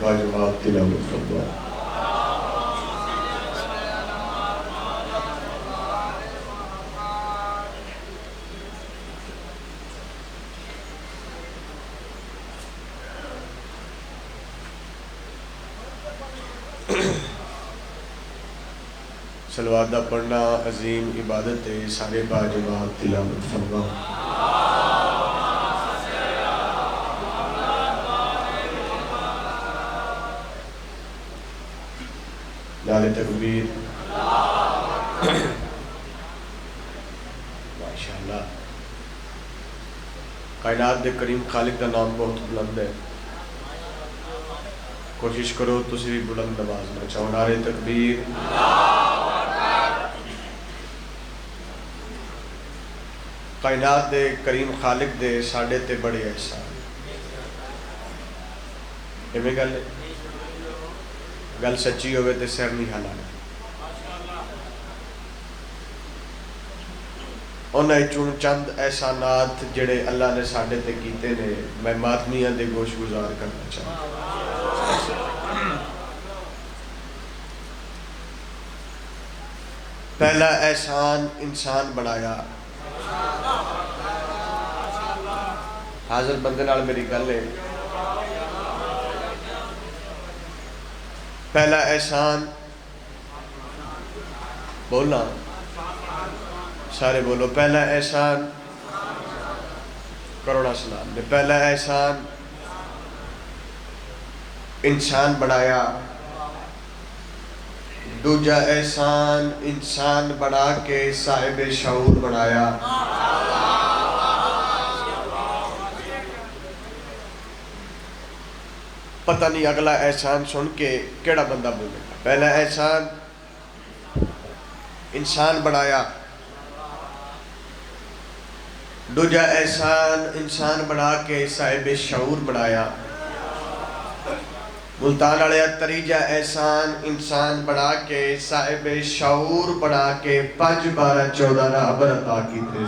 باجواب تلاوت فرما۔ صلوات دا پڑھنا عظیم عبادت ہے، سارے باجواب تلاوت فرما۔ نعرہ تکبیر، ماشاءاللہ۔ کائنات دے کریم خالق دا نام بہت بلند ہے، کوشش کرو تسی بھی بلند آواز نہ چاہو۔ نعرہ تکبیر، کائنات دے کریم خالق دے ساڑھے تے بڑے احسان۔ یہ میں گل سچی ہوئے تے سر نہیں ہلانا۔ انہیں چون چند احسانات جڑے اللہ نے ساڑھے تے کیتے نے میں ماتمیاں دے گوش گزار کرنا چاہتا۔ پہلا احسان انسان بنایا۔ حاضر بندے نال میری گل ہے، پہلا احسان بولنا سارے بولو، پہلا احسان کروڑا سلام نے، پہلا احسان انسان بنایا، دوجا احسان انسان بنا کے صاحب شعور بنایا۔ پتہ نہیں اگلا احسان سن کے کیڑا بندہ بولے گا۔ پہلا احسان انسان بنایا، دوجا احسان انسان بنا کے صاحب شعور بنایا۔ ملتان علیہ تریجہ احسان انسان بنا کے صاحب شعور بنا کے 5 12 14 رہبر عطا کی تھے۔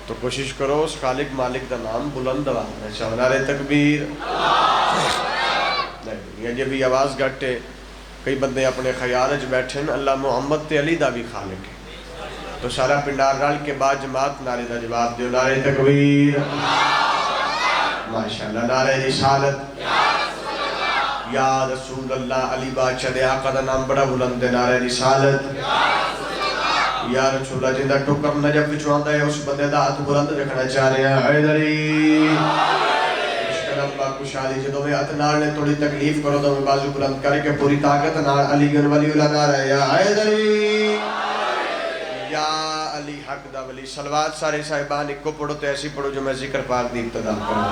تو کوشش کرو اس خالق مالک دا نام بلند آواز میں چاہو۔ نعرہ تکبیر، نہیں یہ بھی آواز گھٹے، کئی بندے اپنے خیال وچ بیٹھے ہیں اللہ محمد تے علی دا بھی خالق ہے، تو سارا پنڈار رل کے بعد جماعت نعرے دا جواب دیو۔ نعرہ تکبیر، ماشاءاللہ۔ نعرہ رسالت، یا رسول اللہ، علی بادشاہ دے آقا دا نام بڑا بلند ہے۔ نعرہ رسالت، یا رسول اللہ، جن دا ٹکر نجف وچواندہ ہے اس بندے دا ہاتھ بلند رکھنا چاہ رہے ہیں۔ حیدری مشکل اللہ کو شادی جدو میں ہاتھ نار نے تھوڑی تکلیف کرو تو میں بازو بلند کرے کہ پوری طاقت نار علی گن ولی اللہ نار ہے۔ یا حیدری، یا علی حق دا ولی۔ صلوات سارے صاحبان ایک کو پڑھو تو ایسی پڑھو جو میں ذکر پاک دی ابتدا کروں۔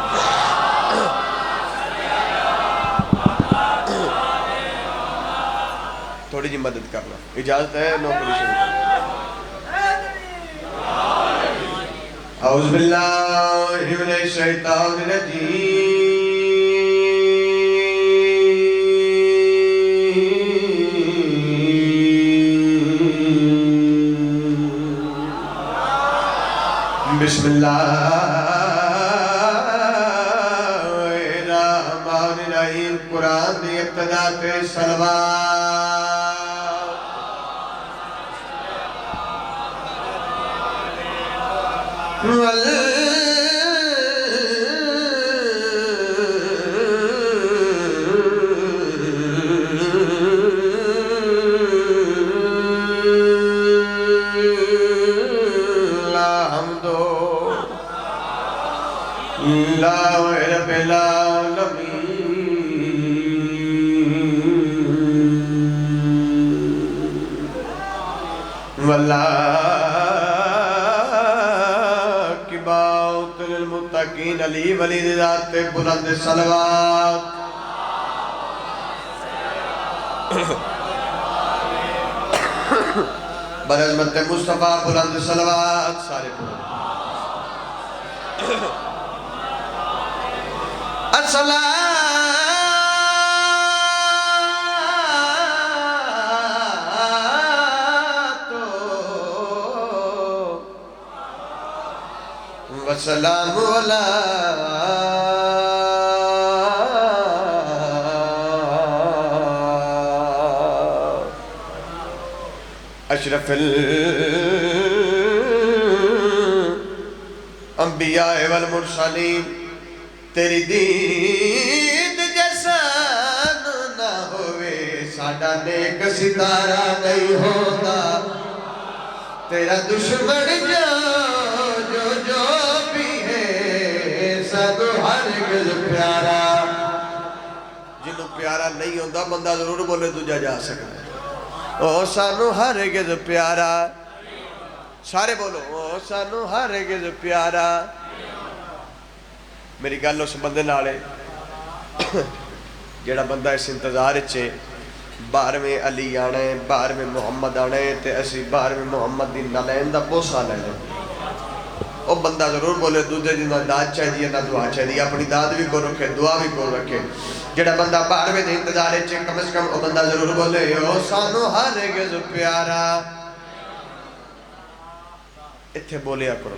تھوڑی جی مدد کرنا اجازت ہے؟ نوکری شروع۔ اعوذ باللہ من الشیطان الرجیم، بسم اللہ الرحمن الرحیم۔ قرآن دی ابتدا تے صلوات، رب العالمین، والعاقبۃ للمتقین۔ علی ولی ذات بلند صلوات، برعظمت مصطفیٰ بلند صلوات، سارے بلند۔ والسلام على اشرف الانبیاء والمرسلین تیری دید جیسا نہ ہوئے ساڈا نیک ستارہ نہیں ہوتا تیرا دشمن جو بھی ہے سب ہرگز پیارا جنہوں پیارا نہیں ہوتا بندہ ضرور بولے دوجا جا سکتا ہے او سانو ہرگز پیارا سارے بولو او سانو ہرگز پیارا میری گل اس بندے نالے جیڑا بندہ اس انتظار چھے 12ویں علی آنے 12ویں محمد آنے تے اسی 12ویں محمد دی نالین دا بوسا لینے او بندہ ضرور بولے دوجہ جنہاں داد چاہیے نہ دعا چاہیے اپنی داد بھی کو رکھے دعا بھی کو رکھے جیڑا بندہ 12ویں دے انتظار چھے کم از کم او بندہ ضرور بولے او سانو ہرگز پیارا اتھے بولیا کرو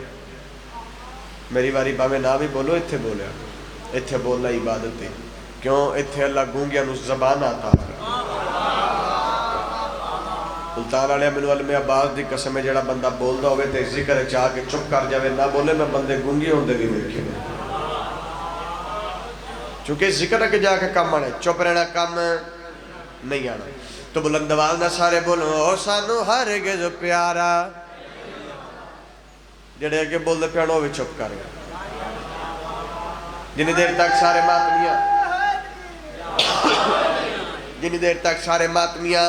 میری باری باویں نہ بھی بولو اتھے بولیا اتھے بولنا عبادت ہے کیوں اتھے اللہ گونگیا نو زبان آتا ہے سلطان علیہ من علم عباس دی قسم ہے جڑا بندہ بول دا ہوئے تے ذکر چاہ کے چپ کر جاوے نہ بولے میں بندے گونگی ہوں دے بھی دیکھے چونکہ ذکر کے جا کے کام آنے چپ رہنا کام نہیں آنا تو بلند آواز نہ سارے بولو او سانو ہرگز پیارا جڑے کہ بول دے پیانو بھی چپ کر گیا جنہی دیر تک سارے ماتمیاں جنہی دیر تک سارے ماتمیاں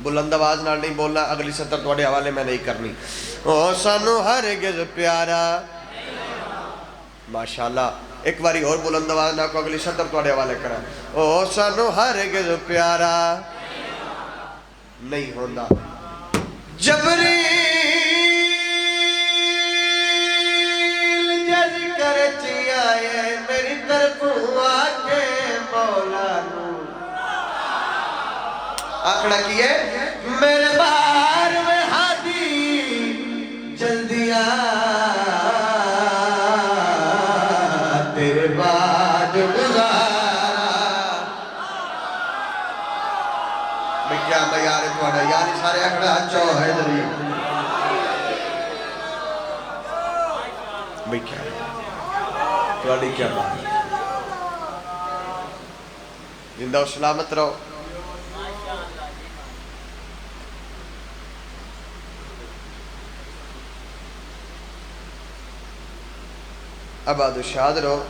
بلند آواز نال نہیں بولنا اگلی سطر توڑے حوالے میں نہیں کرنی او سانو ہرگز پیارا ماشاءاللہ ایک باری اور بلند آواز نہ کو اگلی سطر توڑے حوالے کرا او سانو ہرگز پیارا نہیں ہوندہ جبریل جج کر چیائے میری طرف آکے مولا نو آکڑا کیے میرے بار میں ہادی جلدی آ تیرے بعد گزارا میں کیا بیارے پڑھا یعنی سارے آکڑا چو ہے دری میں کیا توڑی کیا بات زندہ و سلامت رہو آباد و شاد رہو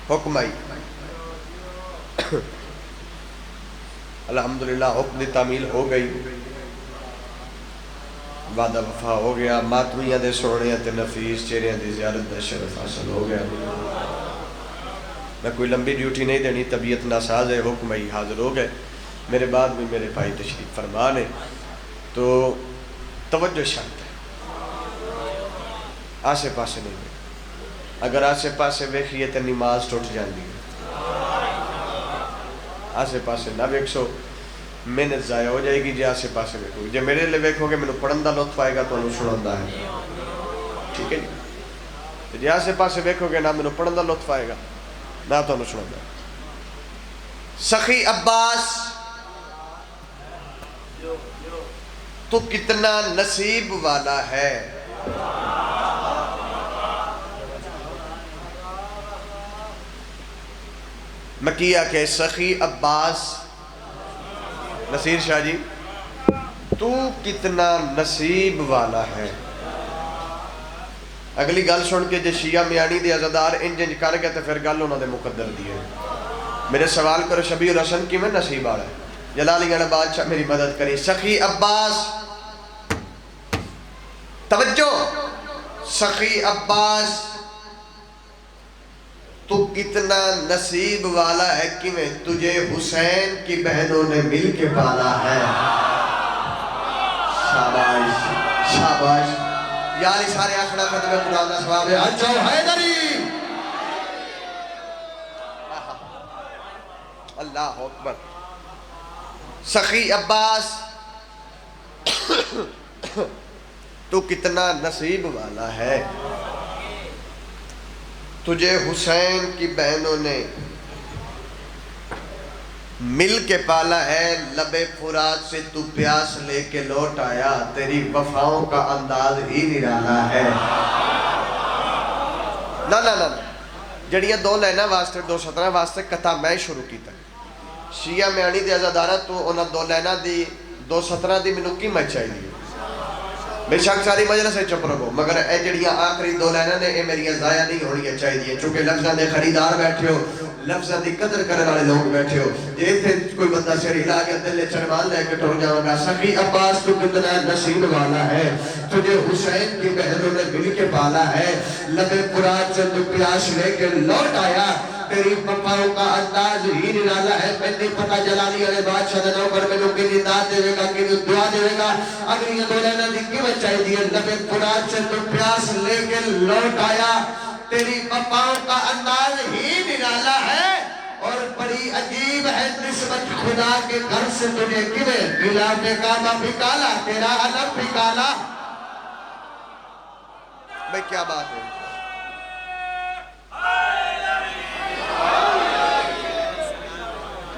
حکم آئی الحمدللہ حکم دی تعمیل ہو گئی وعدہ وفا ہو گیا ماتمیہ دے سوڑیاں تے نفیس چہریاں دی زیارت دے شرف حاصل ہو گیا میں کوئی لمبی ڈیوٹی نہیں دینی طبیعت ناساز ہے حکم آئی حاضر ہو گئے میرے بعد بھی میرے بھائی تشریف فرمان ہے تو توجہ شرط ہے آسے پاسے نہیں ہے اگر آسے پاسے ویکھیے تے نماز ٹوٹ جاندی ہے آسے پاسے نہ ویکھو محنت ضائع ہو جائے گی جی آسے پاسے ویکھو جی میرے لئے ویکھو گے میں پڑھن دا لطف آئے گا تو انہوں سنندہ ہے ٹھیک ہے جی آسے پاسے ویکھو گے نہ میں پڑھن دا لطف آئے گا نہ تو انہوں سنندہ ہے سخی عباس تو کتنا نصیب والا ہے مکیہ کے سخی عباس نصیر شاہ جی تو کتنا نصیب والا ہے اگلی گل سن کے جے شیعہ میانی دی عزدار انجنج کر گئے تو پھر گل انہوں نے مقدر دیئے میرے سوال کرو شبیر حسن کی میں نصیب آ رہا ہے جلالی گھنے بادشاہ میری مدد کری سخی عباس توجہ سخی عباس تو کتنا نصیب والا ہے کہ میں تجھے حسین کی بہنوں نے مل کے پالا ہے شاباش شاباش یعنی سارے آخرہ ختم قرآن دا سواب ہے اچھو حیدری اللہ اکبر سخی عباس تو کتنا نصیب والا ہے، تجھے حسین کی بہنوں نے مل کے پالا ہے، لب فرات سے تو پیاس لے کے لوٹ آیا، تیری وفاؤں کا انداز ہی نرالا ہے۔ نا جڑیاں دو لینا واسطے 217 واسطے کتھا میں شروع کی تک شیعہ میانی دے ازادارہ تو انہاں دو لینا دی 217 دی منکی میں چاہیے بے شک ساری مجلس سے چپ رہو، مگر اے جڑیاں آخری دو لینا نے اے میری ضائع نہیں ہونی چاہیے، چونکہ لفظاں دے خریدار بیٹھے ہو، لفظاں دی قدر کرنے والے لوگ بیٹھے ہو، یہ تھے کوئی بندہ سر ہلا کے دل چرمان لے کے ٹور جاؤں گا، سخی عباس تو کتنا نصیب والا ہے، تجھے حسین کی بہنوں نے مل کے پالا ہے، لب فرات سے تو پیاس لے کے لوٹ آیا، تیری وفاؤں کا انداز ہی نرالا ہے۔ میں نے پتہ جلالی علیہ بادشاہ دے نوکر میں لوگ کی داد دے گا کی دعا دے گا، اگر یہ دو لینا دی کی بچائی دیئے، لب فرات سے تو پیاس لے کے لوٹ آیا، تیری وفاؤں کا انداز ہی نرالا ہے، اور بڑی عجیب ہے نسبت خدا کے گھر سے تجھے کیویں غلاف کعبہ بھی کالا، تیرا علم بھی کالا۔ بھئی کیا بات ہے،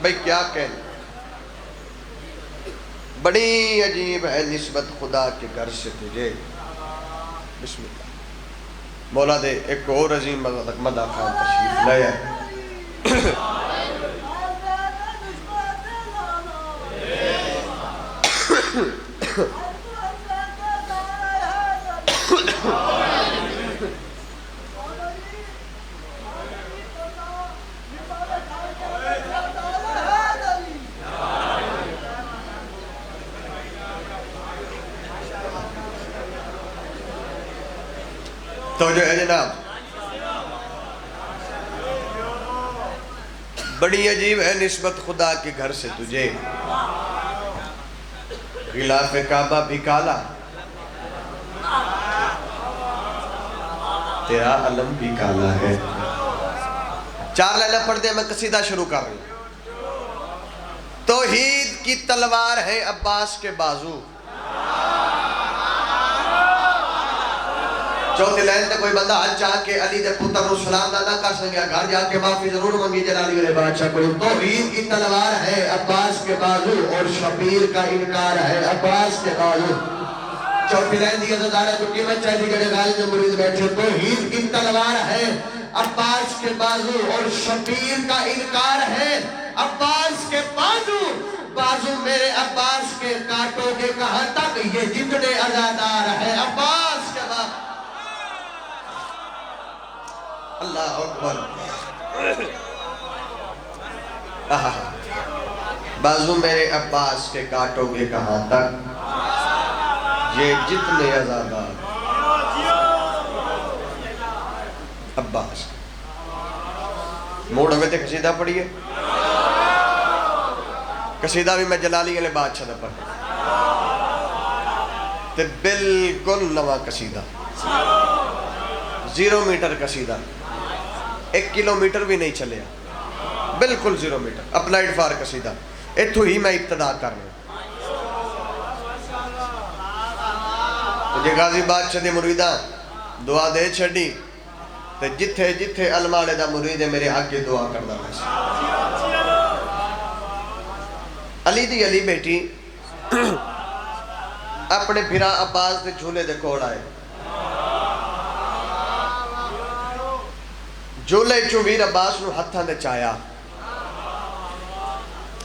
بھئی کیا کہنے، بڑی عجیب ہے نسبت خدا کے گھر سے تجھے۔ بسم اللہ مولا دے ایک اور عظیم مدہ خان تشریف لے ہے۔ تو جو ہے جناب بڑی عجیب ہے نسبت خدا کے گھر سے تجھے، غلاف کعبہ بھی کالا، تیرا علم بھی کالا ہے۔ چار لیلہ پڑھ دے میں قصیدہ شروع کر رہی ہوں۔ توحید کی تلوار ہے عباس کے بازو، چوتھی لائن تے کوئی بندہ حج چاہ کے علی دے پتر رو سلام نہ کر سنگیا، گھر جا کے معافی ضرور منگی جلالی علیہ بادشاہ کو۔ توحید کی تلوار ہے عباس کے بازو، اور شبیر کا انکار ہے عباس کے بازو۔ چوتھی لائن دی عزدارہ تو قیمت چاہیے جڑے غالب میں مرید بیٹھے، توحید کی تلوار ہے عباس کے بازو، اور شبیر کا انکار ہے عباس کے بازو۔ بازو میرے عباس کے کاٹو گے کہاں تک، یہ جتنے عزادار ہے عباس کے بازو۔ اللہ اکبر، بازو میرے عباس کے کاٹو گے کہاں تک، یہ جتنے عزادار عباس۔ موڑ ہوئے تھے قصیدہ پڑھئے، قصیدہ بھی میں جلالی علیہ بادشاہ نے پڑھا تے بالکل نواں قصیدہ، 0 میٹر قصیدہ، 1 کلومیٹر بھی نہیں چلیا، بالکل 0 میٹر اپلائیڈ فار قصیدہ۔ اتھو ہی میں ابتدا کر رہا ہوں۔ جے غازی بادشاہ دے مریدہ دعا دے چھڑی تے جتھے جتھے علمالے دا مرید ہے میرے حق کی دعا کردہ میں علی دی علی بیٹی اپنے بھرا عباس دے جھولے دے کوڑ آئے، جھولے چوبیر عباس نو ہتھاں دے چایا،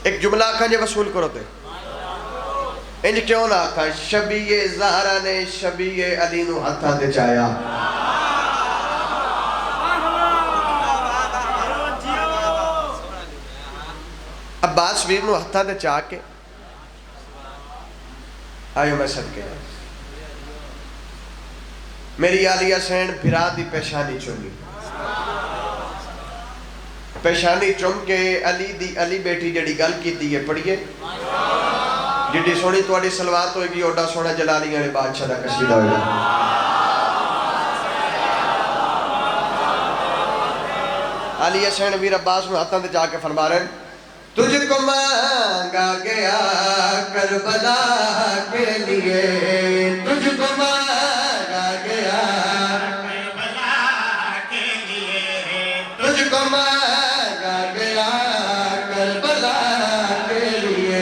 ایک جملہ آکھاں جے وصول کرو تے انج کیوں نہ آکھاں، شبیہ زہرہ نے شبیہ علی نو ہتھاں دے چایا۔ عباس ویر نو ہتھاں دے چاہ کے آئیو میں صدقے میری آلیہ سین بھرا دی پیشانی چونی، پیشانی چم کے علی دی علی بیٹی جڑی گل کی دیئے پڑھئے، جڑی سونی توڑی سلوات ہوئے گی اوڈا سونا جلالی علیہ بادشاہ دا قصیدہ ہوئے گا۔ علی حسین ویر عباس میں ہاتھاں دے جا کے فرما رہے ہیں، تجھ کو مانگا گیا کربلا کے لیے، تجھ کو مانگا مانگا گیا کربلا کے لیے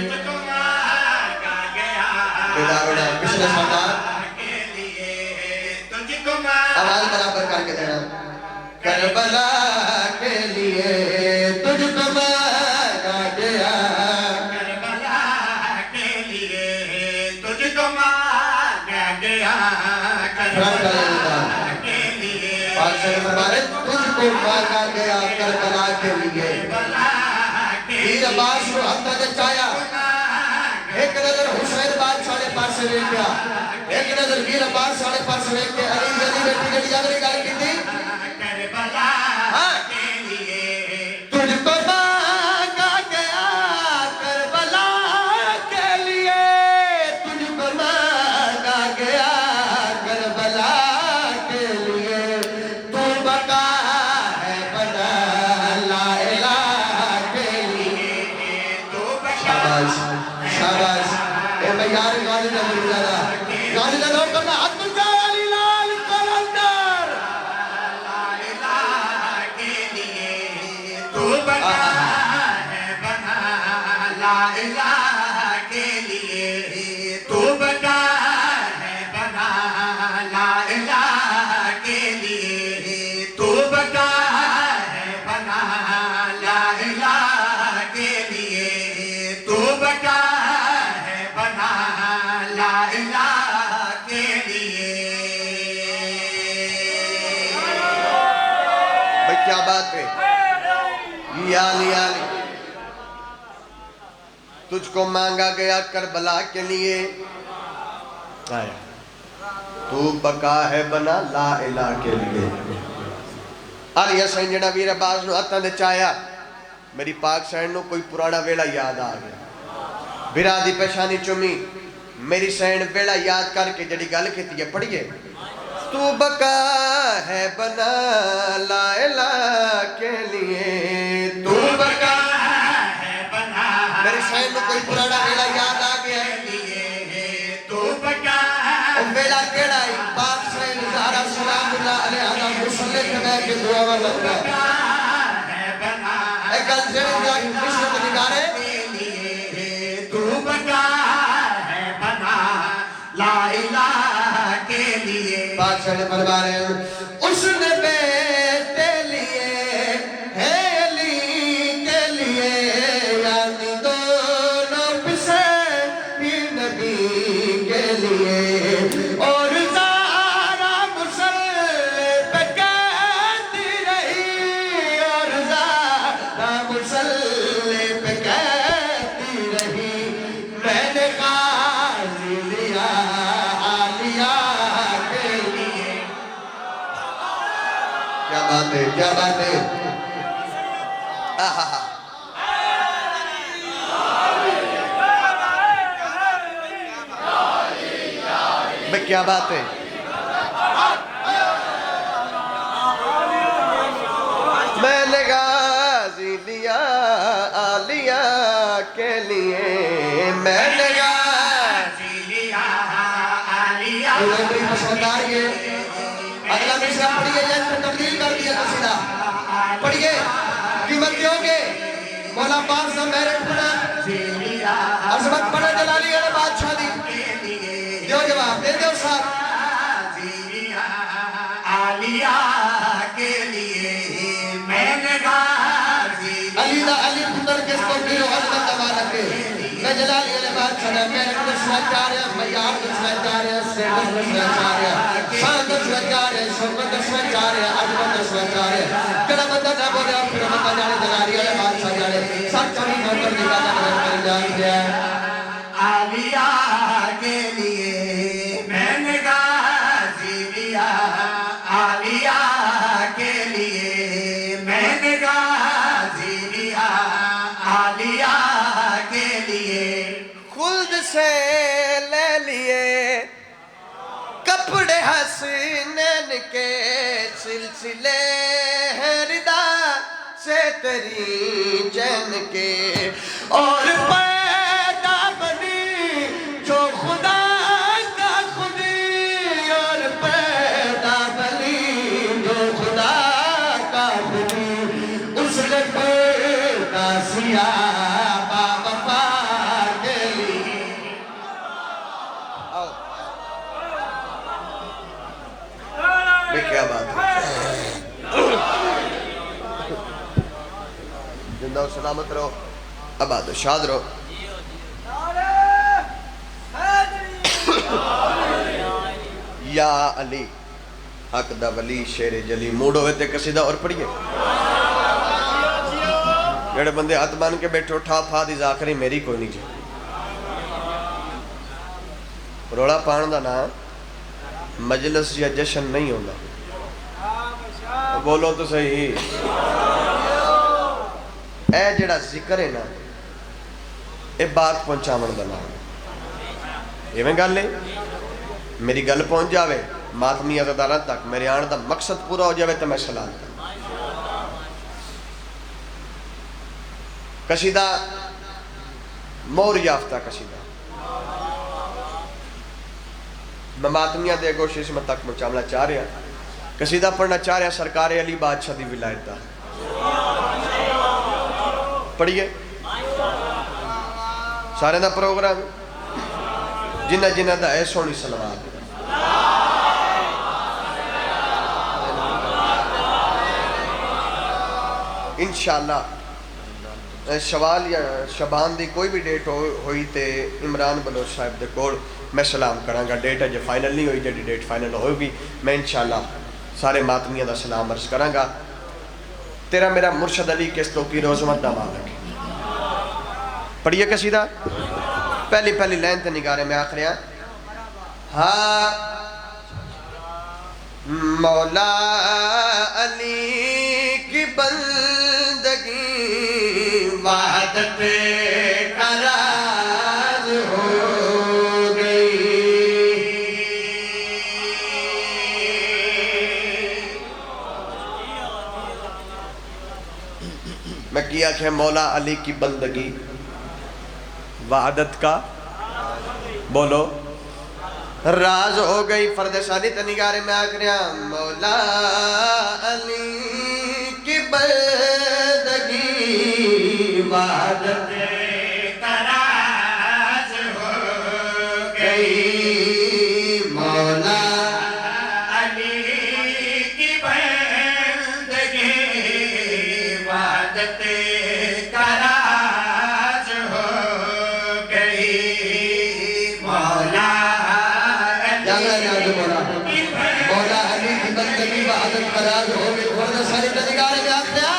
تجھ کو مانگا گیا پچھلے سردار آواز برابر کر کے دینا کربلا کے لیے تجھ کو مانگا گیا کربلا کے لیے تجھ کو مانگا گیا کربلا کے لیے تجھ کو مانگا گیا کربلا کے لیے پیر عباس کو ہفتہ جچایا ایک نظر حسین بادشاہ نے پاس سے لے گیا ایک نظر پیر عباس ساڑھے پاس سے لے کے علی جلی بیٹی جڑی جاگری گال کی تھی کربلا کے لیے تجھ کو مانگا گیا کربلا کے لیے تجھ کو مانگا گیا کربلا کے لیے تو بقا ہے بنا لا الہ کے لیے تو بقا شاباش اے میں یار گانے نہ مل رہا گانے نہ لوگ کرنا حد جا علی لال قلندر لا الہ کے لیے تو بقا ہے بنا لا الہ کے لیے تو بقا ہے بنا لا الہ کے لیے تو بقا ہے بنا لا الہ کے لیے تو بقا ہے بنا لا الہ کے لیے بھئی کیا بات ہے یا علی تجھ کو مانگا گیا کربلا کے لیے آیا تو بقا ہے بنا لا الہ کے لیے علی حسین جڑا ویر عباس نو ہتھاں دے چایا میری پاک سین نو کوئی پرانا ویلا یاد آ گیا بھرا دی پیشانی چمی میری سین ویلا یاد کر کے جڑی گل کیتی ہے پڑھیے تو بقا ہے بنا لا الہ کے لیے تو بقا ہے بنا میری سین نو کوئی پرانا ویلا یاد آ گیا تو بقا ویلا کیڑا ہے پاک سین زہرا سلام اللہ علیہ مسلح کے میں کے دعا لگا ایک گل سے مشرق نگارے تو بقا ہے بنا لا الہ کے لیے بادشاہ نے فرمایا اس نے بیٹے لیے ہے علی کے لیے یعنی دونوں پسے بھی نبی کے لیے اور زہرا مسلح پہ کہتی رہی اور زہرا مسلح پہ کہتی رہی میں نے غازی لیا عالیہ کے لیے کیا بات ہے کیا بات ہے آہا میں کیا بات ہے میں نے غازی لیا عالیہ کے لیے میں نے غازی لیا عالیہ بڑی پسند آ رہی ہے اگلا مصرع پڑھیے جن کو تبدیل کر دیا قصیدہ پڑھیے قیمت دیو گے مولا پاک سے میرٹ پڑھا عظمت پڑھا جلالی علیہ بادشاہ دی دیو جواب دے دیو صاحب عالیہ کے لیے میں نے غازی علی دا علی پتر کس کو پیرو عظمت دبا رکھے میں جلالی علیہ بادشاہ نے میرٹ دشوہ چارے میار دشوہ چارے سیدر دشوہ چارے شان دشوہ چارے شوکت دشوہ چارے عظمت دشوہ چارے کڑا بندہ نہ بولے پھر بندہ جانے جلالی علیہ بادشاہ جانے سب چوری نوکر نکا جانے کر جان دیا عالیہ کے لیے میں نے غازی لیا عالیہ کے لیے میں نے غازی لیا عالیہ کے لیے خلد سے لے لیے کپڑے حسینین کے سلسلے ہیں ردا سے تیری جن کے اور پیدا بنی جو خدا کا خودی اور پیدا بنی جو خدا کا خودی زندہ و سلامت رہو، آباد و شاد رہو. یا علی حق دا ولی شیر جلی. موڑ ہوئے تے قصیدہ اور پڑھیے. جڑے بندے ہاتھ بان کے بیٹھو ٹھا پھا دی آخری میری کوئی نہیں جی. روڑا پان دا نام مجلس یا جشن نہیں ہونا. بولو تو صحیح. اے جڑا ذکر ہے نا اے بات پہنچاون دا نام. یہ میں گل نہیں میری گل پہنچ جاوے ماتمی عزدارہ تک میرے آن دا مقصد پورا ہو جاوے تو میں سلام کروں. قصیدہ مور یافتہ قصیدہ میں ماتمیہ دے گوشش میں تک مچاملہ چاہ رہا. قصیدہ پڑھنا چاہ رہا سرکار علی بادشاہ دی ولایت دا. پڑھیے سارے دا پروگرام جنہ جنہ دا اے سونی سلوات. انشاءاللہ شوال یا شبان دی کوئی بھی ڈیٹ ہوئی تے عمران بلوچ صاحب دے کول میں سلام کروں گا. ڈیٹ ہے جو فائنل نہیں ہوئی جی ڈیٹ فائنل ہوگی میں انشاءاللہ سارے ماتمیہ دا سلام عرض کروں گا. تیرا میرا مرشد علی کس تو کی روزمت دا مالک. پڑھیے قصیدہ پہلی لائن تے نگارے میں آخر ہیں. ہاں مولا علی کی بندگی وحدت کا راز ہو گئی. میں کیا کہ مولا علی کی بندگی وحدت کا بولو راز ہو گئی. فرد ثانی تنگارے میں آکریا مولا علی کی بندگی وحدت کا راز ہو گئی. مولا علی کی بندگی وحدت کا راز ہو گئی. مولا مولا علی کی بندگی وحدت کا راز ہو گئی. فرد ثانی تنگارے میں آکریا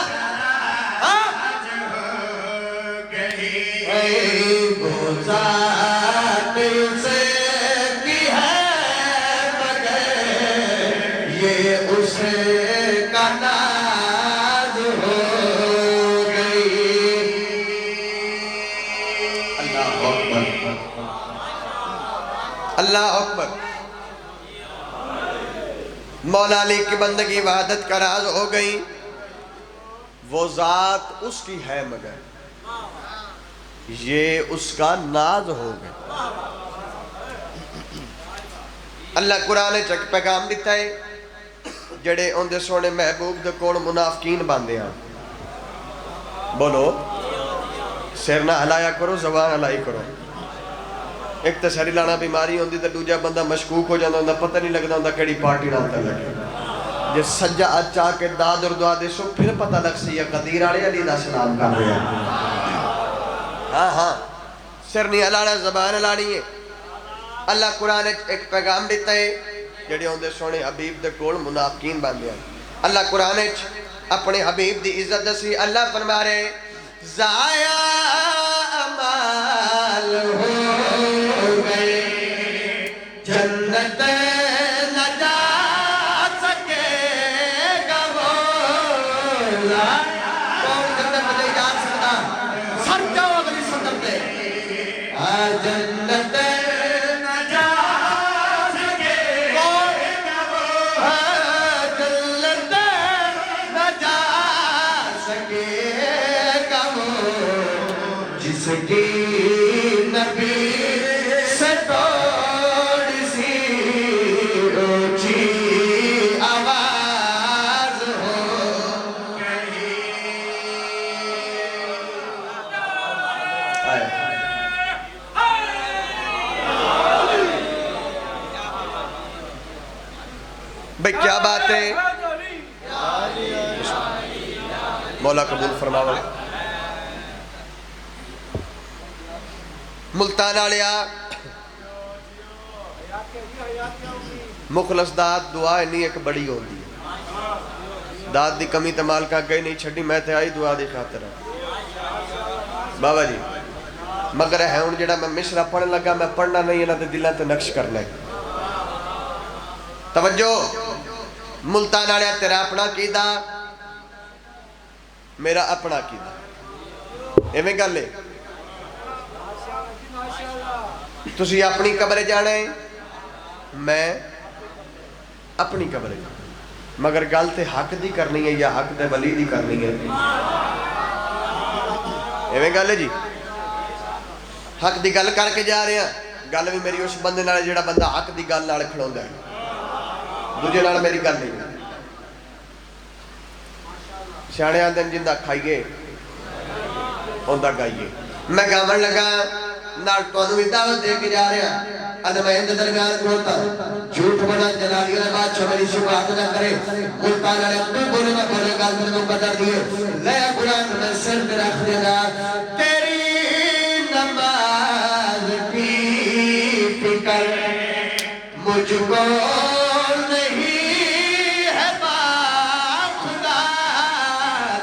ذات اسے کی ہے مگر یہ اس کا ناز ہو گئی. اللہ اکبر اللہ اکبر. مولا علی کی بندگی وحدت کا راز ہو گئی. وہ ذات اس کی ہے مگر یہ اس کا ناز ہو گیا. اللہ قرآن چک پیغام دیتا ہے جڑے ان دے سونے محبوب دے کون منافقین باندے ہیں. بولو سر نہ ہلایا کرو زبان ہلائی کرو. ایک تو سری لانا بیماری ہوندی تو دوجہ بندہ مشکوک ہو جاندہ پتہ نہیں لگتا ہوندہ کیڑی پارٹی نہ لگے. جس سجا اچھا کے داد اور دعا دے سو پھر پتہ لگ سی یا قدیر آڑے علی دا سلام کر رہے ہیں. ہاں سر نہیں ہلانا زبان ہلانی ہے. اللہ قرآن ایک پیغام دیتا ہے جڑے ہوندے سونے حبیب دے کول منافقین باندے ہیں. اللہ قرآن اپنے حبیب دی عزت دسی. اللہ فرما رہے ضائع امال ہو گئے جنت نہ جا سکے گا وہ. کون جنت مجھے جا سکتا سر جاؤ اگلی صدر دے. جنت نہ جا سکے گا وہ. جنت نہ جا سکے گا وہ جس کی نبی سے تھوڑی سی اونچی آواز ہو گئی. بھئی کیا بات ہے مولا قبول فرماوے. ملتان والیا مخلص داد دعا نہیں ایک بڑی ہوتی ہے داد دی کمی تے مالکا گئی نہیں چھڑی میں تے آئی دعا دی خاطر بابا جی مگر ہے ان جڑا میں مشرہ پڑھنے لگا میں پڑھنا نہیں ہے نا تے دلان تے نقش کرنا ہے توجہ ملتان والیا تیرا اپنا کیدا میرا اپنا کیدا ایویں گل ہے تسی اپنی قبر جانے میں اپنی قبر جانے مگر گل تے حق دی کرنی ہے یا حق دے ولی دی کرنی ہے ایویں گل ہے جی حق دی گل کر کے جا رہے ہیں گل بھی میری اس بندے نال جڑا بندہ حق دی گل نال کھڑوندا ہے دوجے نال میری گل نہیں سیانے آندے جندا کھائیے اوندا گائیے میں گاون لگا نال تانوں بھی دعوت دے کے جا رہا انا میں اندر درمیان کھڑوتا جھوٹ بنا جلالی والے بادشاہ میری شفاعت نہ کرے ملتان والے تو بولے نہ بولے گل میں بدل دیے لے قرآن میں سر پہ رکھ دینا تیری نماز کی فکر مجھ کو نہیں ہے با خدا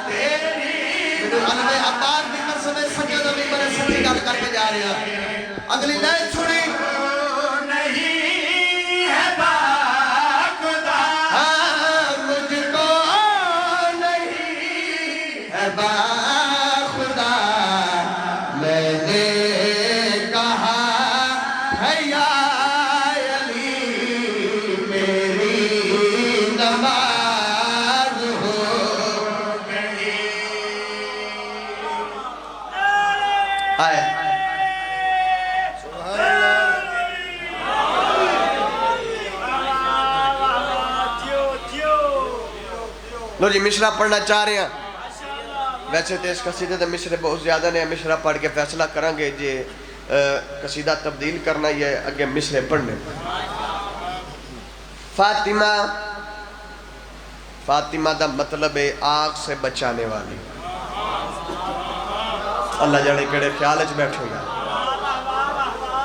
تیری انا میں عباد بھی قسم سجدہ بھی بڑے سچی گل کر کے جا رہے ہیں اگلی لائن چھوڑی لو جی مشرہ پڑھنا چاہ رہے ہیں ویسے تو اس قصیدے دے مشرے بہت زیادہ نے مشرہ پڑھ کے فیصلہ کریں گے جی قصیدہ تبدیل کرنا یہ اگے مشرے پڑھنے فاطمہ دا مطلب ہے آگ سے بچانے والی اللہ جانے کڑے خیال اچھ بیٹھو گا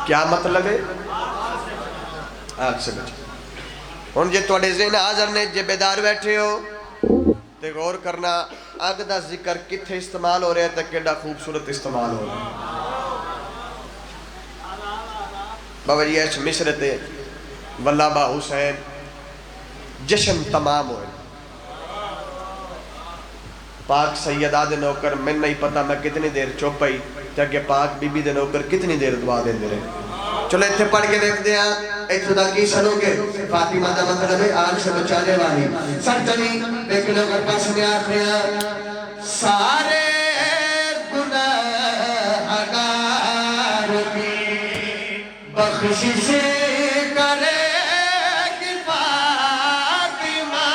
کیا مطلب ہے آگ سے بچانے ان جے توڑے ذہن حاضر نے جے بیدار بیٹھے ہو تے غور کرنا آگ دا ذکر کتھے استعمال ہو رہے ہیں تک کیڑا خوبصورت استعمال ہو رہے ہیں بابا جی ایس مصر تے واللہ با حسین جشن تمام ہوئے پاک سیدہ دے نوکر میں نہیں پتا میں کتنی دیر چوپائی تاکہ پاک بی بی دے نوکر کتنی دیر دعا دے دے رہے چلو اتھے پڑھ کے دیکھ دیا ایتھو دا کی سنو کے فاطمہ دا مطلب ہے آگ سے بچانے والی سرطنی لیکن اگر پاس میں آخریاں سارے گناہگار کی بخشش کرے گی فاطمہ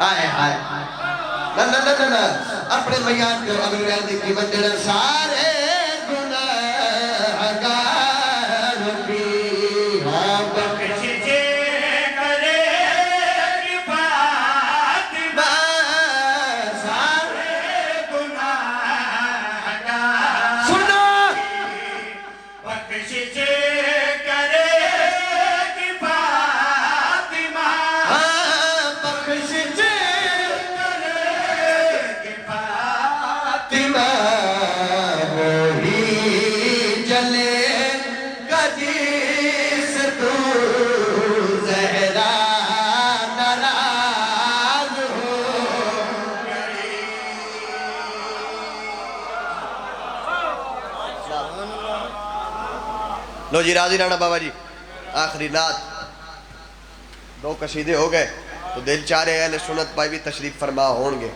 آئے آئے نا نا نا نا اپنے میان کو اگلی رہن دی قیمت دینا سارے گناہگار کی بخشش کرے گی فاطمہ سارے گناہگار سنو بخشش کرے گی فاطمہ بخشش لو جی راضی رہنا بابا جی آخری نعت دو قصیدے ہو گئے تو دل چاہ رہے اہل سنت پائی بھی تشریف فرما ہونگے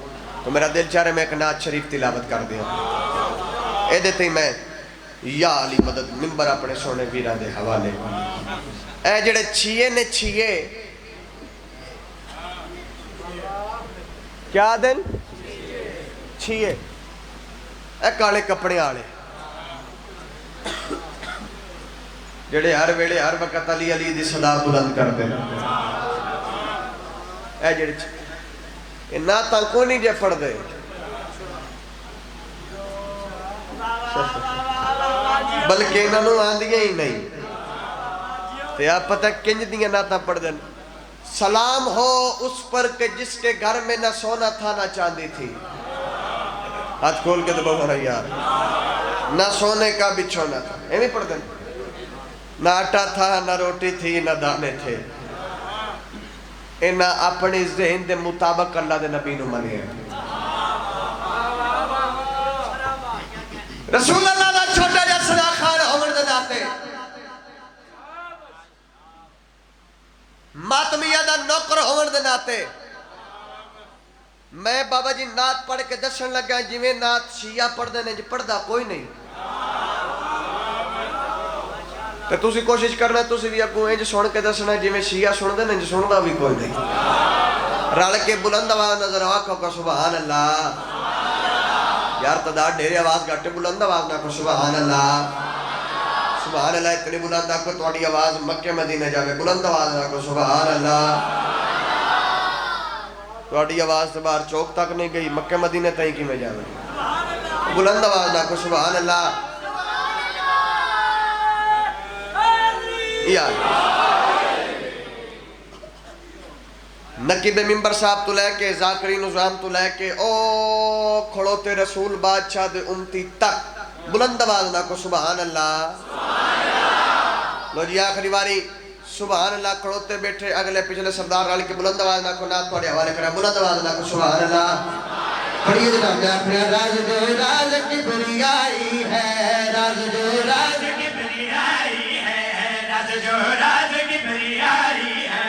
تو میرا دل چاہ رہے میں ایک نعت شریف تلاوت کر دیا اے دیتے ہی میں یا علی مدد ممبر اپنے سونے ویران دے حوالے اے جڑے چھیے نے چھیے کیا دن چھیے اے کالے کپڑے آلے جڑے ہر ویڑے ہر وقت علی علی دی صدا بلند کر دیں اے جڑے چھیے نہ تا کو نہیں جے پڑھ دے بلکہ انہوں آندیاں ہی نہیں. تو آپ پتہ کنج دیاں ناتا پڑھ دیں. سلام ہو اس پر کہ جس کے گھر میں نہ سونا تھا نہ چاندی تھی. ہاتھ کھول کے دبا ہو رہا یار. نہ سونے کا بچھونا تھا. ایویں پڑھ دیں. نہ آٹا تھا نہ روٹی تھی نہ دانے تھے. انہاں اپنی ذہن دے مطابق اللہ دے نبی نو منے. رسول اللہ دا چھوٹا جا صدا خان عمر دے ناتے ماتمیہ دا نوکر عمر دے ناتے میں بابا جی نات پڑھ کے دسن لگا جویں نات شیعہ پڑھ دے نے پڑھ دا کوئی نہیں. تو تُسی کوشش کرنا تُسی بھی اگوں انج سن کے دسنا جویں شیعہ سن دے نے سن دا بھی کوئی نہیں. رل کے بلند آواز نظر آکھو کہ سبحان اللہ. یار تدار ڈھیرے آواز گھٹے بلند آواز نہ کو سبحان اللہ. سبحان اللہ اتنی بلند آکھو توڑی آواز مکہ مدینہ جاوے بلند آواز نہ کو سبحان اللہ. توڑی آواز تو باہر چوک تک نہیں گئی مکہ مدینہ تائیں کی میں جاوے بلند آواز نہ کو سبحان اللہ. نقیب ممبر صاحب تو لے کے ذاکرین نظام تو لے کے او کھڑوتے رسول بادشاہ دے امتی تک بلند آواز نہ کو سبحان اللہ. لو جی آخری باری سبحان اللہ کھڑوتے بیٹھے اگلے پچھلے سردار رل کے بلند آواز نہ کو نات پڑھے حوالے کریں بلند آواز نہ کو سبحان اللہ. پڑھیے جناب میں اپنے راز جو راز کی بریائی ہے. راز جو راز کی بریائی ہے. راز جو راز کی بریائی ہے.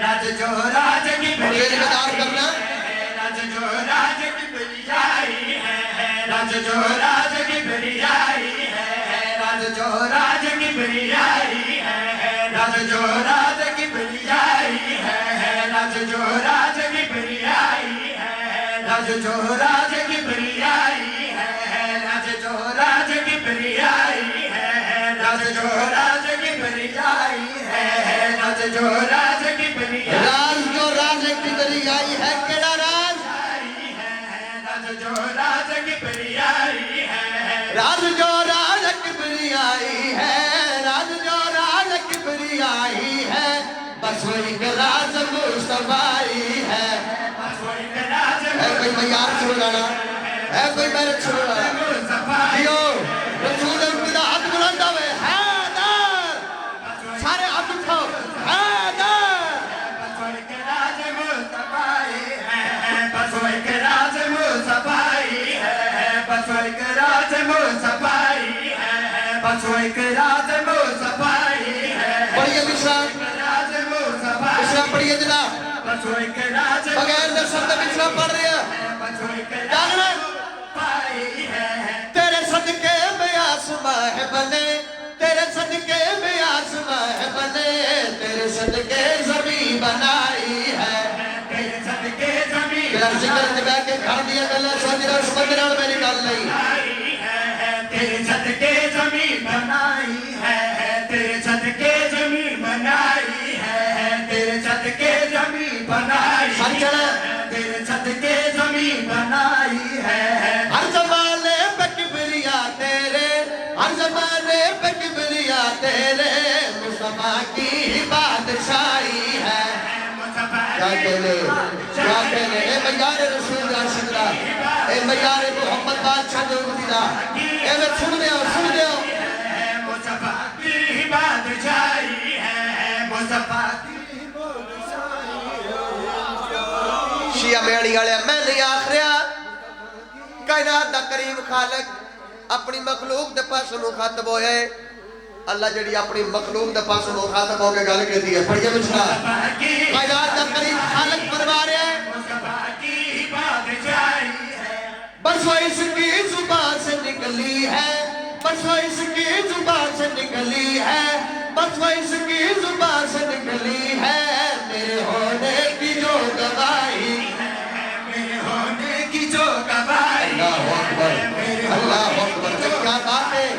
راز جو راز کی بریائی ہے. راز جو راز کی بریائی ہے. راز جو راز کی بریائی ہے. راز جو راز کی بریائی ہے. راز جو راز کی بریائی ہے. راز جو راز کی بریائی ہے. راز جو راز کی بریائی ہے. راز جو راز کی بریائی ہے. راز جو راز کی بریائی ہے. راز جو راز کی بریائی ہے. راز جو راز کی بریائی ہے. کیڑا راز؟ راز جو راز کی بریائی ہے. راز جو راز کی بریائی ہے. راز جو راز کی بریائی ہے. بس وہ ایک راز مصطفی ہے. بس وہ ایک راز ہے. کوئی معیار چھوڑ رہا ہے کوئی میرے چھوڑ رہا دیو رسول خدا ہاتھ بلند ہوئے حیدر سارے ہاتھ اٹھاؤ حیدر. بس وہ ایک راز مصطفی ہے. بس وہ ایک راز مصطفی ہے. بس وہ ایک راز مصطفی ہے. بس وہ ایک راز مصطفی ہے. پڑھیے بشرا بشرا پڑھیے جناب. بس وہ ایک راز بغیر درشن دے بشرا پڑھ رہے ہیں. بس وہ ایک راز تیرے صدقے میں آسماں ہے بنے. تیرے صدقے میں آسماں ہے بنے. تیرے صدقے زمین بنائی ہے. تیرے صدقے زمین میرا ذکر جبہ کے گھر دیا گلہ سوچ رہا اس بندران میں نکال نہیں. تیرے صدقے زمین بنائی ہے. تیرے صدقے زمین بنائی ہے. تیرے صدقے زمین بنائی ہے. تیرے صدقے زمین بنائی ہے. ہر زمانے پہ کبریا تیرے. ہر زمانے پہ کبریا تیرے. مصطفیٰ کی بادشاہی ہے. کیا کہنے کیا کہنے اے میار رسول اللہ صدرہ. اے میار محمد بادشاہ جو گزیدہ. اے میں سن دے ہو مصطفیٰ کی بادشاہی ہے. مصطفیٰ کی بادشاہی ہے. شیعہ میڑی گالے میں نہیں آخریا کائنات دا کریم خالق اپنی مخلوق دے پاس مخاطب ہوئے. اللہ جڑی اپنی مخلوق دے پاس مخاطب ہو کے گالے کہتی ہے. پڑھئے بچنا کائنات دا کریم خالق فرما رہے ہیں بس وہ اس کی زبان سے نکلی ہے. بس وہ اس کی زبان سے نکلی ہے. بس وہ اس کی زبان سے نکلی ہے. میرے ہونے کی جو گواہی ہے. میرے ہونے کی جو گواہی اللہ اکبر اللہ اکبر. کیا بات ہے.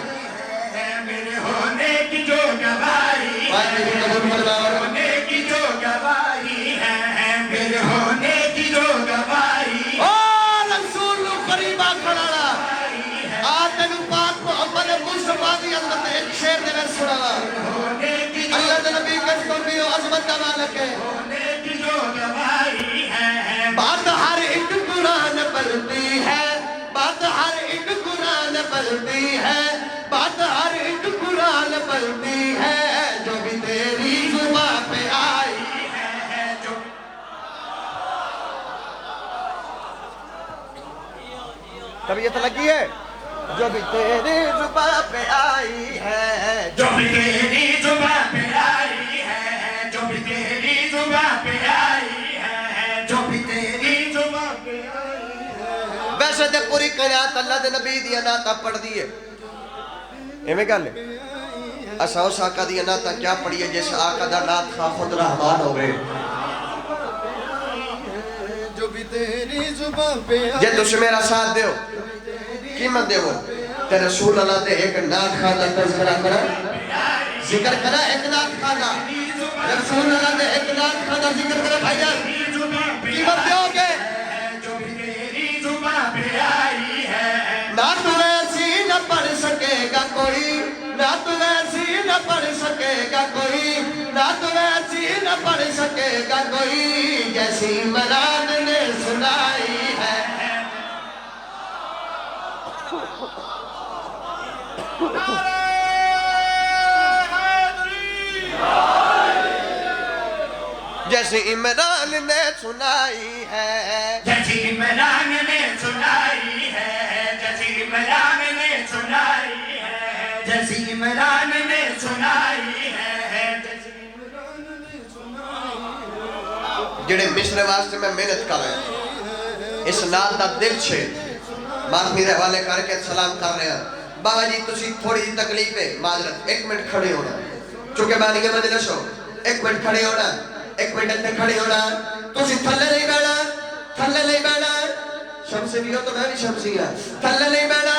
میرے ہونے کی جو گواہی ہے. میرے ہونے کی جو گواہی ہے. میرے ہونے کی جو گواہی او رسول قریبہ کھڑا آتن پاک ایک شیر دے میں سناوا اللہ دے نبی کس قربی و عظمت کا مالک ہے بات ہر ایک قرآن پڑھتی ہے بات ہر ایک قرآن پڑھتی ہے بات ہر ایک قرآن پڑھتی ہے جو بھی تیری زبان پہ آئی ہے جو طبیعت لگی ہے جو بھی تیری زبان پہ آئی ہے جو بھی تیری زبان پہ آئی ہے جو بھی تیری زبان پہ آئی ہے جو بھی تیری زبان پہ آئی ہے ویسے تے پوری قناعت اللہ دے نبی دی نعتاں پڑھ دیئے ایویں گل ہے اساں اس آقا دی نعتاں کیا پڑھیے جس آقا دا نعت خواہ خود رحمان ہوئے جو بھی تیری زبان پہ آئی جے تُجھ میرا ساتھ دیو قیمت دے وہ تے رسول اللہ دے ایک نعت خواہ تذکرہ کرا ذکر کرا ایک نعت خواہ رسول اللہ دے ایک نعت خواہ ذکر کرا بھائی جان قیمت دیو گے جو بھی تیری زبان پہ آئی ہے نہ تو ایسی نہ پڑھ سکے گا کوئی نہ تو ایسی نہ پڑھ سکے گا کوئی نہ تو ایسی نہ پڑھ سکے گا کوئی جیسی عمران نے سنائی ہے جیسی عمران نے سنائی ہے جیسی عمران نے سنائی ہے جیسی عمران نے سنائی ہے جیسی عمران نے سنائی ہے جڑے مصر واسطے میں محنت کر رہے ہیں اس نال دا دل چھے ماتمی رہوالے کر کے سلام کر رہے ہیں بابا جی تسی تھوڑی دی تکلیف ہے معذرت ایک منٹ کھڑے ہونا چونکہ بانی کے مجلس ہو ایک منٹ کھڑے ہونا ایک منٹ اندر کھڑے ہونا تسی تھلے نہیں بینا تھلے نہیں بینا شمسی بھی ہو تو میں بھی شمسی ہاں تھلے نہیں بینا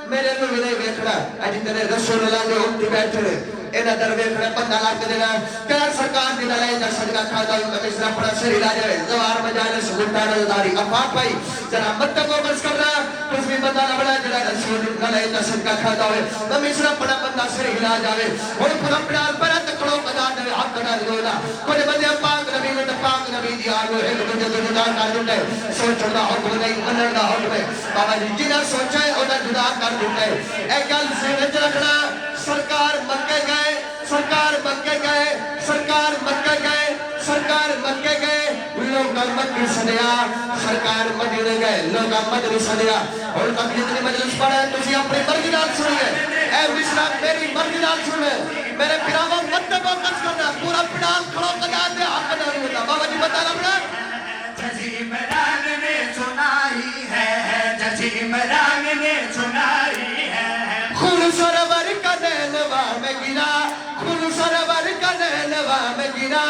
میرے لوگ نہیں بیٹھنا اجی تیرے رسول اللہ جو امتی بیٹھنے اینا در بیٹھنے پندہ لاکھ دینا کہاں سرکار دینا لائے در صدقہ کھاتا ہوں کہ مصرہ پڑا سری لاجے زوار مجالس گھنٹا نظاری افاق بھائی ذرا مدد کو بس کرنا کچھ بھی بندہ لبڑا جڑا رسول اللہ لائے در صدقہ کھاتا ہوئے تو مصرہ پڑا بندہ سری لاج آوے اور پھر اپنا پڑا تکڑوں قدار دے حق قدار دیولا کچھ بندے پاک نبی میں پاک نبی دی آگو ایک دنجا دو جدا کر دنگے سوچن دا حکم نہیں منن دا حکم ہے بابا جی جنہ سوچا ہے انہیں جدا کر دنگے ایک گل سینج رکھنا سرکار مکے گئے سرکار مکے گئے سرکار مکے گئے سرکار مکے گئے لوگا مکے سنیا سرکار مدینے گئے لوگا مدنی سنیا اور تک جتنی مجلس پڑھا ہے تجھے اپنی مرضی نال سنیے اے مصرہ میری مرضی نال سنے میرے پیراوا مدد کو قص کرنا پورا پڑال کھڑو قدار دے حق نہ ہوتا بابا جی بتا رہا جیسی عمران نے سنائی ہے جیسی عمران نے سنائی ہے خون سرور کا نیلوا میں گرا خون سرور کا نیلوا میں گرا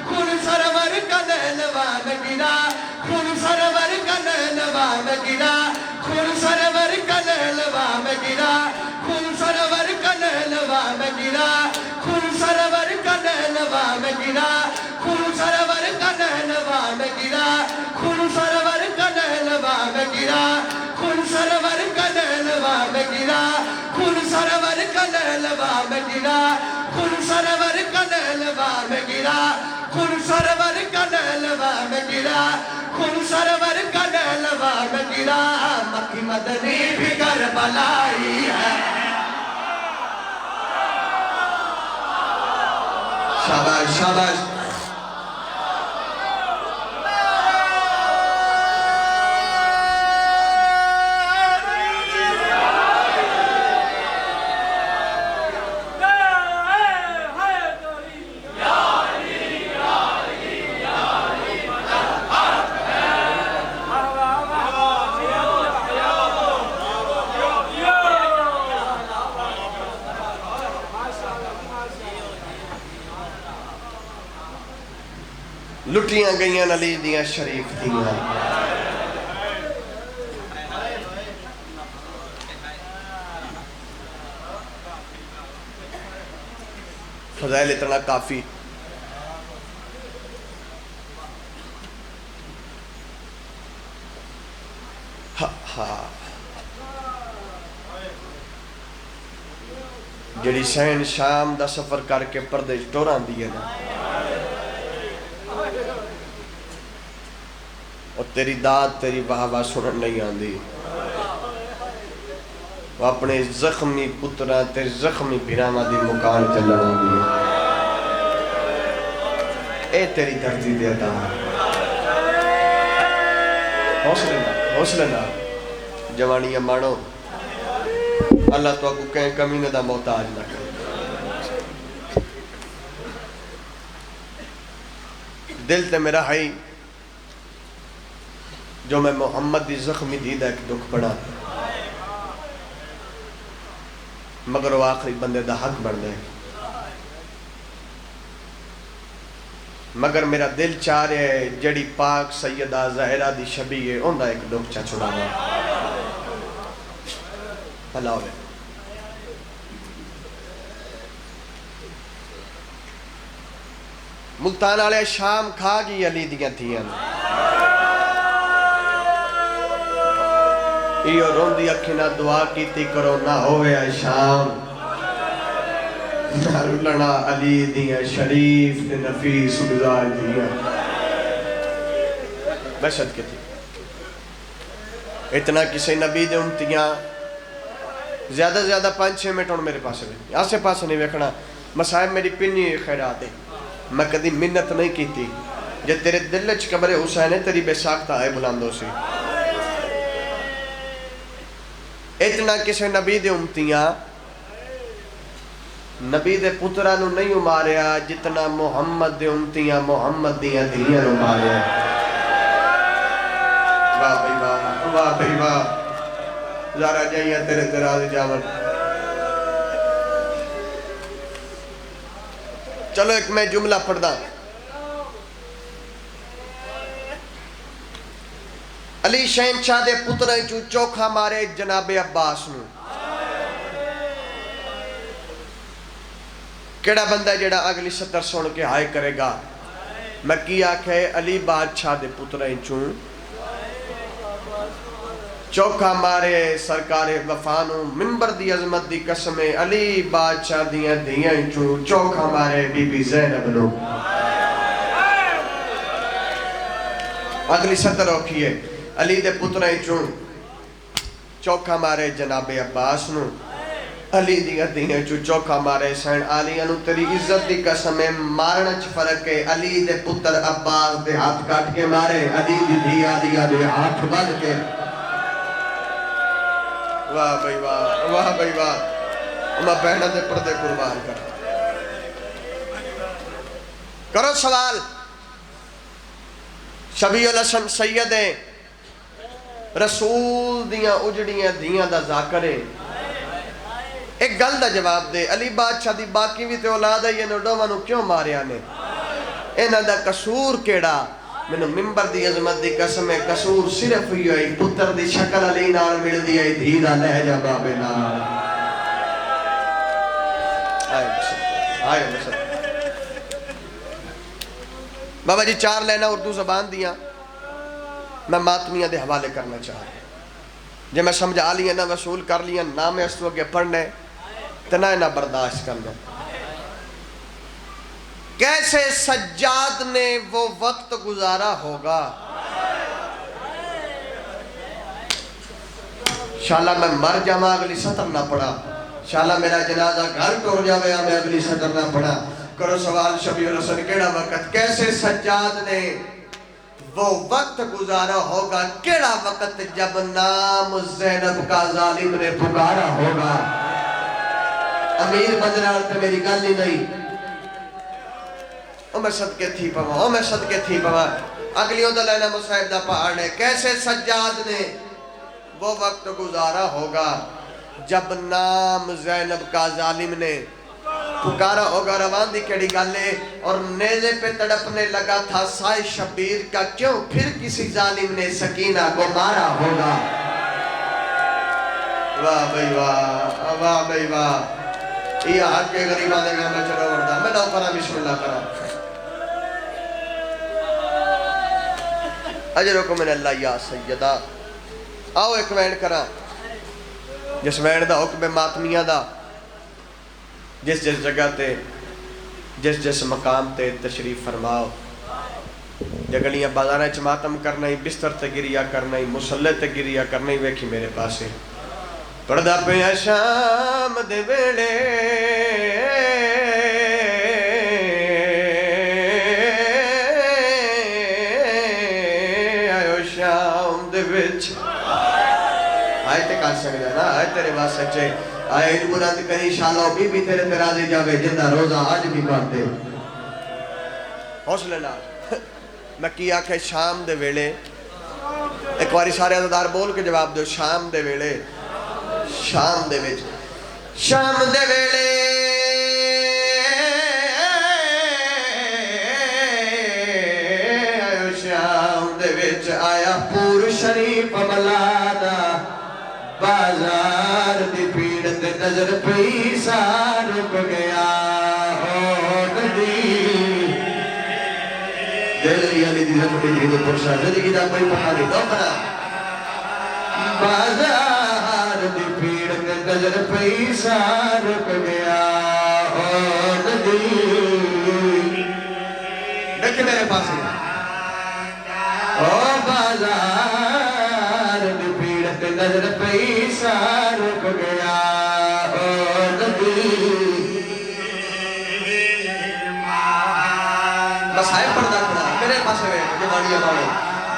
خون سرور کا نیلوا میں گرا خون سرور کا نیلوا میں گرا خون سرور کا نیلوا میں گرا خون سرور کا نیلوا میں گرا خون سرور کا نیلوا میں گرا خون سرور کا نیلوا میں گرا خون سرور کا نیلوا میں گرا خون سرور کا نیلوا میں گرا خون سرور کا نیلوا میں گرا خون سرور کا نیلوا میں گرا خون سرور کا نیلوا میں گرا خون سرور کا نیلوا میں گرا مکی مدنی بھی کربلائی ہے شاباش شاباش لٹیاں گئیاں علی دیاں شریف دیاں فضائل اتنا کافی جڑی سین شام دا سفر کر کے پردے ٹور آندی ہے نا، اور تیری داد تیری واہ واہ سنن نہیں آندی، وہ اپنے زخمی پترہ تے زخمی بھیراما دی مکان تے لڑا دی، اے تیری دردی دے عطا، حوصلے نہ جوانیاں مانو، اللہ تو آپ کو کہیں کمینے دا محتاج نہ کرے۔ دل تے میرا ہے جو میں محمد دی زخمی دیدہ ایک دکھ پڑا، مگر وہ آخری بندے دا حق بڑھ دے، مگر میرا دل چاہ رہے ہے جڑی پاک سیدہ زہرہ دی شبیہ ہے ان دا ایک دکھ چاہ چھڑانا اللہ علیہ۔ ملتان آلے شام کھا گی علی دیاں تھیاں، ایو روندی اکھینا دعا کیتی کرو نہ ہوئے شام، نہ رلنا علی دیاں شریف تے نفیس گزار دیاں، بشد کے تھی اتنا کسی نبی دے امتیاں زیادہ 5-6 منٹ میرے پاس ہے، آسے پاس نہیں ویکھنا، مسائب میری پنی خیرات ہے، میں کدی منت نہیں کیتی، جے تیرے دل چ قبر حسین ہے تیری بے ساختہ ہے بلاندو سی، اتنا کسی نبی دے امتیاں نبی دے پترانو نہیں ماریا جتنا محمد دے امتیاں محمد دیاں دھیاں نو ماریا، واہ بھئی واہ، واہ بھئی واہ، زارہ جائیاں تیرے تراز جاون۔ چلو ایک میں جملہ پڑھ دا، علی شہنشاہ دے پتریں چو چوکھا مارے جناب عباس نو، کیڑا بندہ جڑا اگلی 70 سن کے ہائے کرے گا، میں کی آکھے علی بادشاہ دے پتریں چو چوکھا مارے سرکار وفانو، منبر دی عظمت دی قسم علی بادشاہ دیاں دیاں چو چوکھا مارے بی بی زینب نو، اگلی 70 روکھی ہے، علی دے پتریں چو چوکھا مارے جناب عباس نو، علی دیاں دیاں چو چوکھا مارے سین آلیاں نو، تیری عزت دی قسم مارنا چھ فرق ہے، علی دے پتر عباس دے ہاتھ کاٹ کے مارے، علی دی دیا دے ہاتھ بند کے، واہ بھئی واہ، واہ بھئی واہ، میں بہنہ دے پردے قربان کر کرو سوال، شبیع الحسن سید رسول دیاں اجڑیاں دیاں دا ذاکرے، ایک گل دا جواب دے، علی بادشاہ دی باقی بھی تے اولاد ہے یہ نوڈوانو کیوں ماریا نے، انہ دا قصور کیڑا، میں ممبر دی عظمت دی قسم ہے، قصور صرف ہوئی ہوئی پتر دی شکل علی نال مل دی ہے، دھیرہ لہجہ بابے نال، آئے مسئلہ بابا جی 4 لینا اردو زبان دیا میں ماتمیہ دے حوالے کرنا چاہ رہا ہوں، جب میں سمجھا لیا نہ وصول کر لیا نام اس وقت پڑھنے تنہ نہ برداشت کرنا، کیسے سجاد نے وہ وقت گزارا ہوگا، شاءاللہ میں مر جاما اگلی 70 نہ پڑھا، شاءاللہ میرا جنازہ گھر ٹور جاوے میں اگلی 70 نہ پڑھا، کرو سوال شبیع الحسن کیڑا وقت، کیسے سجاد نے وہ وقت گزارا ہوگا، کیڑا وقت جب نام زینب کا ظالم نے پکارا ہوگا، امیر بندرال تے میری گل ہی نہیں، میں صدقے تھی پوا، میں صدقے تھی پوا، اگلیوں دلینا مصائب دا پہاڑ ہے، کیسے سجاد نے وہ وقت گزارا ہوگا جب نام زینب کا ظالم نے پکارا ہوگا، روان دی کیڑی گالے اور نیزے پہ تڑپنے لگا تھا سائے شبیر کا، کیوں پھر کسی ظالم نے سکینہ کو مارا ہوگا، واہ بھئی واہ، واہ بھئی واہ، یہ حق کے غریبہ دے گا میں چلو وردہ، میں نو پرا بسم اللہ کرا، اجرکم من اللہ یا سیدہ، آؤ ایک وین کرا، جس وین دا حکم ماتمیہ دا، جس جس جگہ تے جس جس مقام تے تشریف فرماؤ جگلیاں بازاراں وچ ماتم کرنا ہی بستر تے گریا کرنا ہی مصلی تے گریا کرنا ہی ویکھی میرے پاسے پڑھدا پیا شام دے ویلے آیو شام دے وچ آئے تے کر سکدا نا آئے تیرے واسطے سچے آئے بلند کری انشاءاللہ بی بی تیرے تے راضی جاوے جندہ روزہ آج بھی پڑھتے حوصلے نال میں کی آکھے شام دے ویلے ایک واری سارے عزادار بول کے جواب دو شام دے ویلے شام دے ویچ شام دے ویلے آئیو شام دے ویچ آیا پور شریف ملادا بازار دی پیڑ تے نظر پیسا رک گیا ہو ندی دلی علی دی زمڑی دی دو پرشا زندگی دا کوئی پہاڑی دو پڑا بازار دی پیڑ تے نظر پیسا رک گیا ہو ندی دیکھیں میرے پاس او بازار دی پیڑ تے نظر پیسا رک گیا ہو ندی بس آئے پڑھتا کھڑا میرے پاس ہے جوانیاں والے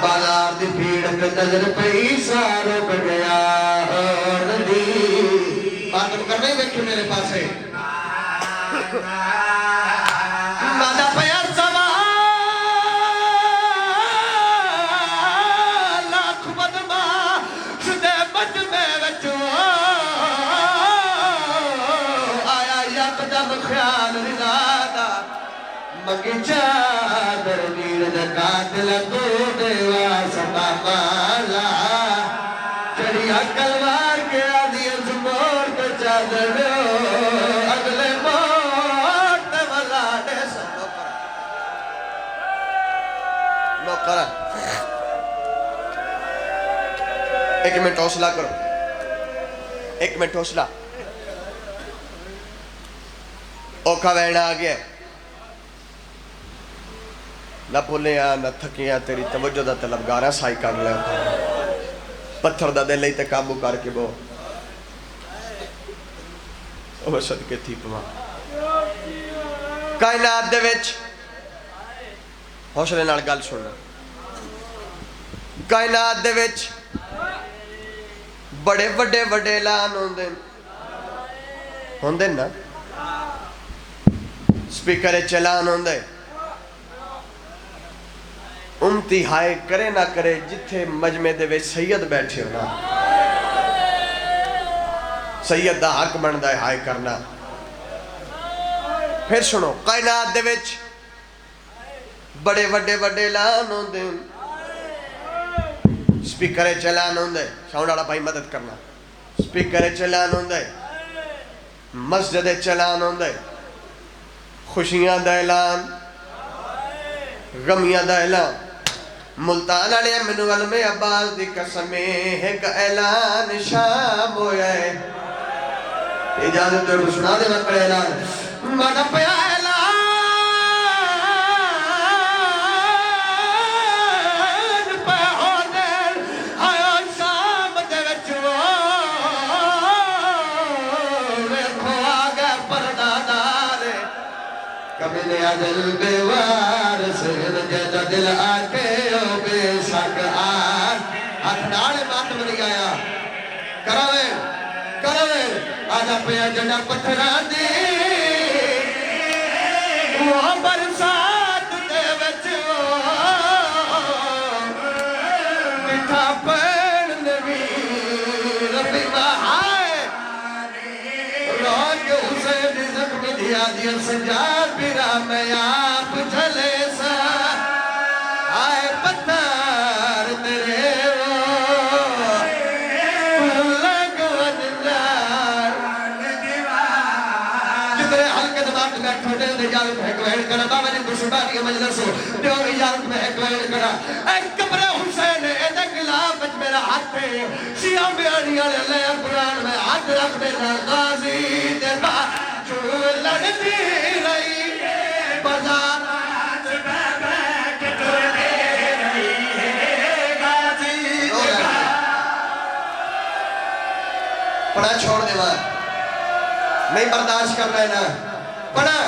بازار دی بھیڑ کے نظر پیسا رک گیا ہو ندی بات کرنا ہی بیٹھے میرے پاس ہے مادا پیار سوا لاکھ بدما شدے بچ میں بچو آیا یک جب خیال رضا مگی چادر نیرد قاتل تو دیوا ستا مالا چڑی اکلوار کے آدھی زمور کے چادر اگلے موت والا دے سب نوکرہ ایک منٹ حوصلہ کرو ایک منٹ حوصلہ اوکھا وینا آگیا نہ پھولیا نہ تھکیاں تیری توجہ دا طلبگارہ سائی کر لے پتھر دا دل لیتے قابو کر کے بو وہ صدقے تھی پما کائنات دے وچ حوصلے نال گل سننا کائنات دے وچ بڑے وڈے وڈے اعلان ہوندے نا سپیکر چلان ہوندے امتی ہائے کرے نہ کرے جتھے مجمع دے وے سید بیٹھے ہونا سید دا حق بندہ ہے ہائے کرنا پھر سنو کائنات دے وچ بڑے وڈے وڈے اعلان ہوندے سپیکر چلان ہوندے ساؤنڈ والا بھائی مدد کرنا سپیکر چلان ہوندے مسجد چلان ہوندے خوشیاں دا اعلان غمیاں دا اعلان ملتان علیہ منو علم عباس دی قسمیں ایک اعلان شام ہویا ہے اجازت دے سنا دے وقت اعلان مانا پیا اعلان پہ ہونے آیا شام دے وچو ویکھو آگے پردہ دارے کبھی لیا دل بیوار سہر جیدہ دل آکے او بے شک آن ہاتھ ڈاڑے ماتم نہیں آیا کروے آجا پیا جڑا پتھران دی وہ برسات دے وچو مٹھا پین نبی ربی بہائے روک حسین زخم دیا دیا سجاد پیرا میں آپ جھلے سا آئے پتھر تیرے وہ لگون نار جتنے حلقے دماغ میں کھوٹے دے جالت ہے کوئیڑ کرا بابا جی دشبانی کے مجلس ہو دیور اجازت میں کوئیڑ کرا اے قبر حسین اے دکلاب بچ میرا ہاتھ ہے شیعہ بیانی علیہ قرآن میں ہاتھ رکھ دینا غازی دے لڑتی رہی بازارات میں بیٹھ ٹرتی رہی غازی پڑھا چھوڑ دے ماں نہیں برداشت کر رہے نا پڑھا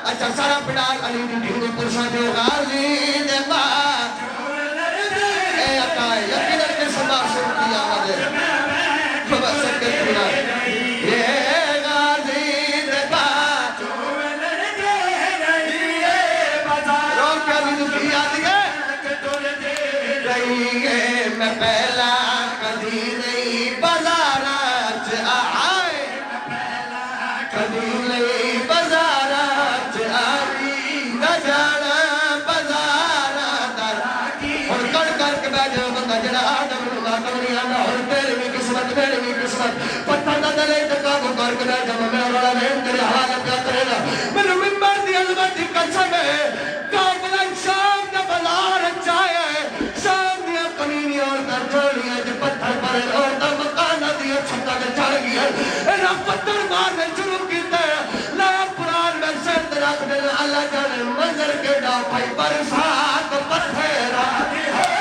اچھا سارا پڑھا علی دی دھیرے پرسا دے غازی دے ماں اے اکائے یقین کے سما سن کیا مدے بابا سکتے پورا یہ غازی دے ماں روک کے علی دی دیا دیئے رہی ہے میں پہلا کدھی نہیں بازارات آئے کدھی نہیں بازارات آئی نہ جانا بازارات اور کر کے بیٹھے بندہ جڑا آدم نما کمری آنا اور میری قسمت پتہ نہ دلے تکا کو کر کے بیٹھے میں والا رہن تیرے حالت کیا کرے گا میرے ممبر دی عظمت دی قسم ہے کابلہ شام دا بازار چاہے شام دیا کمینی اور در چھوڑی ہے جو پتھر پر اور دا مکانہ دیا چھتا کے چڑھ گیا اینا پتھر مارنے شروع کیتے نیا قرآن میں سرد رکھ دے اللہ جانے منظر کے ڈا پائی برسات پتھر آتی ہو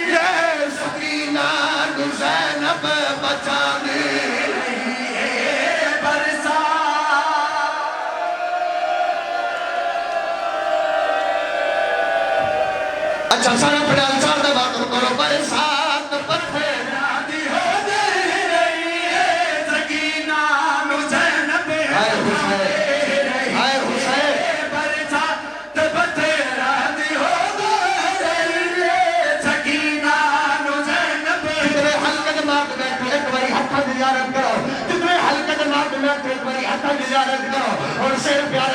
یہ سکینہ زینب بچا دی اچھا سارا پڑھا چار دے بات کرو برسات پتھر آتی ہو دے رہی ہے سکینہ زینب آئے حسین برسات پتھر آتی ہو دے رہی ہے سکینہ زینب جتنے حلقہ جماعت بیٹھے ایک باری ہتھا زیارت کرو جتنے حلقہ جماعت بیٹھے ایک باری ہتھا زیارت کرو اور شیر پیارے